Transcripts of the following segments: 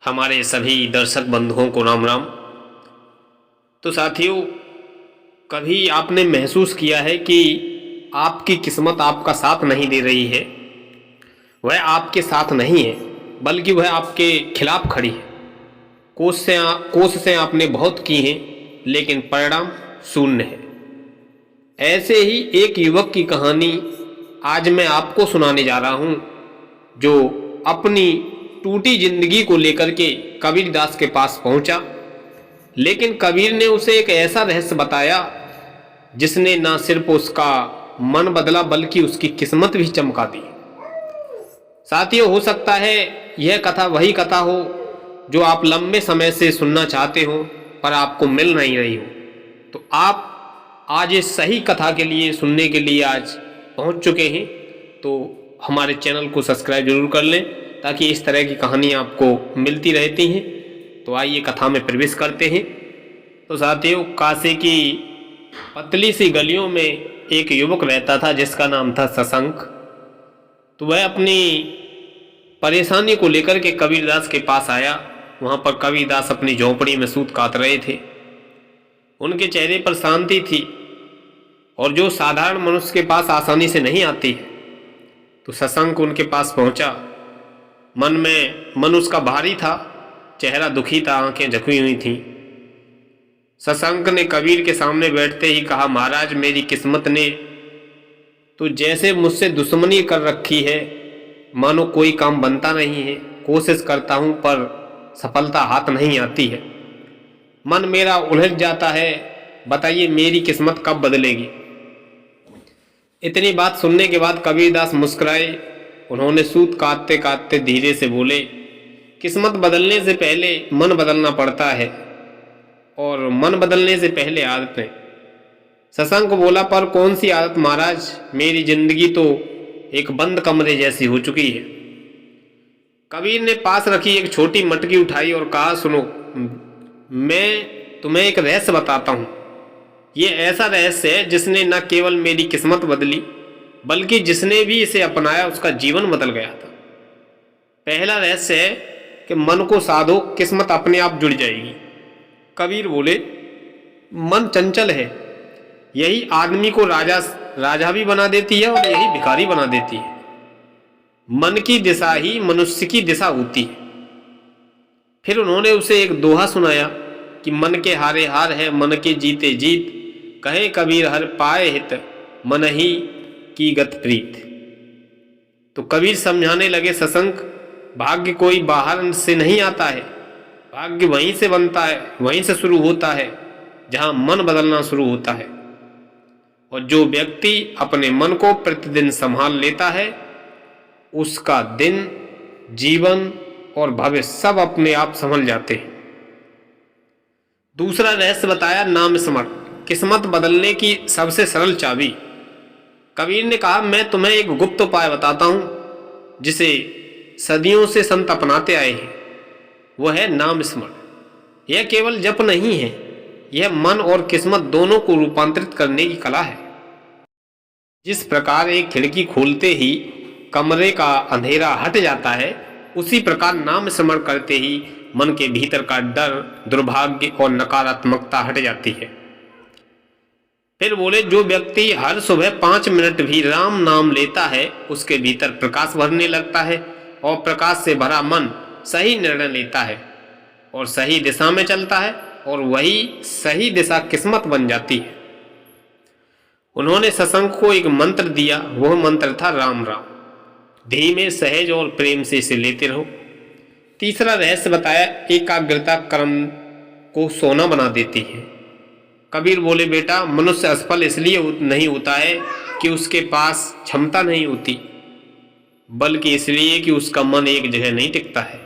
हमारे सभी दर्शक बंधुओं को राम राम। तो साथियों, कभी आपने महसूस किया है कि आपकी किस्मत आपका साथ नहीं दे रही है? वह आपके साथ नहीं है, बल्कि वह आपके खिलाफ खड़ी है। कोशिशें आपने बहुत की हैं, लेकिन परिणाम शून्य है। ऐसे ही एक युवक की कहानी आज मैं आपको सुनाने जा रहा हूं, जो अपनी टूटी जिंदगी को लेकर के कबीरदास के पास पहुंचा। लेकिन कबीर ने उसे एक ऐसा रहस्य बताया जिसने न सिर्फ उसका मन बदला, बल्कि उसकी किस्मत भी चमका दी। साथियों, हो सकता है यह कथा वही कथा हो जो आप लंबे समय से सुनना चाहते हो, पर आपको मिल नहीं रही हो। तो आप आज इस सही कथा के लिए सुनने के लिए आज पहुंच चुके हैं। तो हमारे चैनल को सब्सक्राइब जरूर कर लें, ताकि इस तरह की कहानी आपको मिलती रहती हैं। तो आइए कथा में प्रवेश करते हैं। तो साथियों, काशी की पतली सी गलियों में एक युवक रहता था जिसका नाम था शशांक। तो वह अपनी परेशानी को लेकर के कबीरदास के पास आया। वहाँ पर कबीरदास अपनी झोंपड़ी में सूत काट रहे थे। उनके चेहरे पर शांति थी, और जो साधारण मनुष्य के पास आसानी से नहीं आती है। तो शशांक उनके पास पहुंचा। मन उसका भारी था, चेहरा दुखी था, आंखें झुकी हुई थीं। शशांक ने कबीर के सामने बैठते ही कहा, महाराज, मेरी किस्मत ने तो जैसे मुझसे दुश्मनी कर रखी है, मानो कोई काम बनता नहीं है। कोशिश करता हूं पर सफलता हाथ नहीं आती है। मन मेरा उलझ जाता है। बताइए, मेरी किस्मत कब बदलेगी? इतनी बात सुनने के बाद कबीरदास मुस्कुराए। उन्होंने सूत काटते काटते धीरे से बोले, किस्मत बदलने से पहले मन बदलना पड़ता है, और मन बदलने से पहले आदतें। शशांक बोला, पर कौन सी आदत महाराज? मेरी जिंदगी तो एक बंद कमरे जैसी हो चुकी है। कबीर ने पास रखी एक छोटी मटकी उठाई और कहा, सुनो, मैं तुम्हें एक रहस्य बताता हूं। ये ऐसा रहस्य है जिसने न केवल मेरी किस्मत बदली, बल्कि जिसने भी इसे अपनाया उसका जीवन बदल गया था। पहला रहस्य है कि मन को साधो, किस्मत अपने आप जुड़ जाएगी। कबीर बोले, मन चंचल है। यही आदमी को राजा भी बना देती है, और यही भिखारी बना देती है। मन की दिशा ही मनुष्य की दिशा होती है। फिर उन्होंने उसे एक दोहा सुनाया कि मन के हारे हार है, मन के जीते जीत। कहे कबीर हर पाए हित, मन ही की गत प्रीत। तो कबीर समझाने लगे, शशांक, भाग्य कोई बाहर से नहीं आता है। भाग्य वहीं से बनता है, वहीं से शुरू होता है जहां मन बदलना शुरू होता है। और जो व्यक्ति अपने मन को प्रतिदिन संभाल लेता है, उसका दिन, जीवन और भविष्य सब अपने आप संभल जाते हैं। दूसरा रहस्य बताया, नाम स्मरण, किस्मत बदलने की सबसे सरल चाबी। कबीर ने कहा, मैं तुम्हें एक गुप्त उपाय बताता हूं, जिसे सदियों से संत अपनाते आए हैं। वह है नाम स्मरण। यह केवल जप नहीं है, यह मन और किस्मत दोनों को रूपांतरित करने की कला है। जिस प्रकार एक खिड़की खोलते ही कमरे का अंधेरा हट जाता है, उसी प्रकार नाम स्मरण करते ही मन के भीतर का डर, दुर्भाग्य और नकारात्मकता हट जाती है। फिर बोले, जो व्यक्ति हर सुबह 5 मिनट भी राम नाम लेता है, उसके भीतर प्रकाश भरने लगता है, और प्रकाश से भरा मन सही निर्णय लेता है और सही दिशा में चलता है, और वही सही दिशा किस्मत बन जाती है। उन्होंने शशांक को एक मंत्र दिया। वह मंत्र था राम राम। धीमे, सहज और प्रेम से इसे लेते रहो। तीसरा रहस्य बताया, एकाग्रता कर्म को सोना बना देती है। कबीर बोले, बेटा, मनुष्य असफल इसलिए नहीं होता है कि उसके पास क्षमता नहीं होती, बल्कि इसलिए कि उसका मन एक जगह नहीं टिकता है।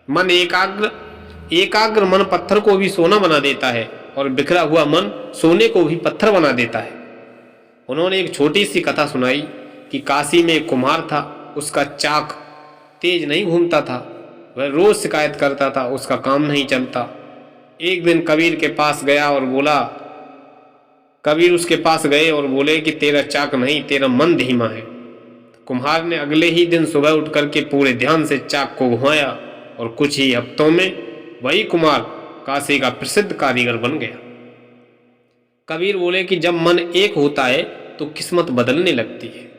मन एकाग्र मन पत्थर को भी सोना बना देता है, और बिखरा हुआ मन सोने को भी पत्थर बना देता है। उन्होंने एक छोटी सी कथा सुनाई कि काशी में एक कुम्हार था। उसका चाक तेज नहीं घूमता था। वह रोज शिकायत करता था, उसका काम नहीं चलता। एक दिन कबीर उसके पास गए और बोले कि तेरा चाक नहीं, तेरा मन धीमा है। कुम्हार ने अगले ही दिन सुबह उठ करके पूरे ध्यान से चाक को घुमाया और कुछ ही हफ्तों में वही कुमार काशी का प्रसिद्ध कारीगर बन गया। कबीर बोले कि जब मन एक होता है तो किस्मत बदलने लगती है।